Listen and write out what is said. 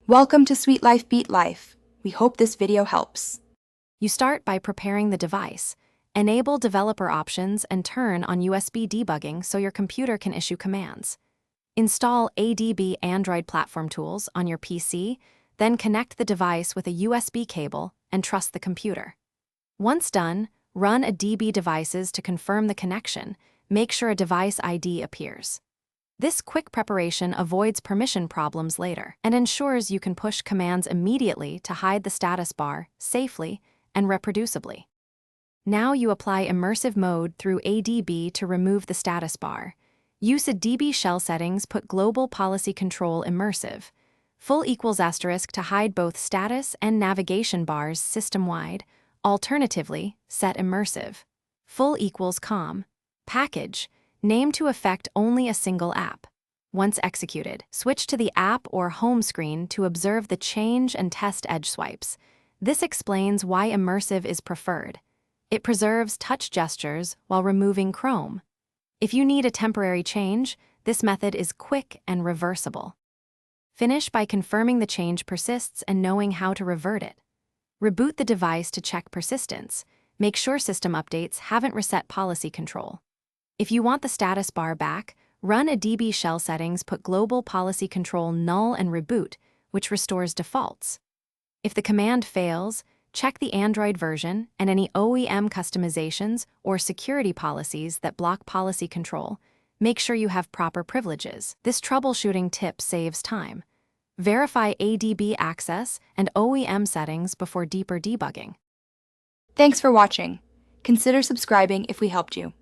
Welcome to Sweet Life Beat Life. We hope this video helps. You start by preparing the device. Enable developer options and turn on USB debugging so your computer can issue commands. Install ADB Android platform tools on your PC, then connect the device with a USB cable and trust the computer. Once done, run a DB devices to confirm the connection. Make sure a device ID appears. This quick preparation avoids permission problems later and ensures you can push commands immediately to hide the status bar safely and reproducibly. Now you apply immersive mode through ADB to remove the status bar. Use a DB shell settings, put global policy control immersive. Full equals asterisk to hide both status and navigation bars system-wide. Alternatively, set immersive. Full equals com. Package. Name to affect only a single app. Once executed, switch to the app or home screen to observe the change and test edge swipes. This explains why immersive is preferred. It preserves touch gestures while removing Chrome. If you need a temporary change, this method is quick and reversible. Finish by confirming the change persists and knowing how to revert it. Reboot the device to check persistence. Make sure system updates haven't reset policy control. If you want the status bar back, run a DB shell settings, put global policy control null and reboot, which restores defaults. If the command fails, check the Android version and any OEM customizations or security policies that block policy control. Make sure you have proper privileges. This troubleshooting tip saves time. Verify ADB access and OEM settings before deeper debugging. Thanks for watching. Consider subscribing if we helped you.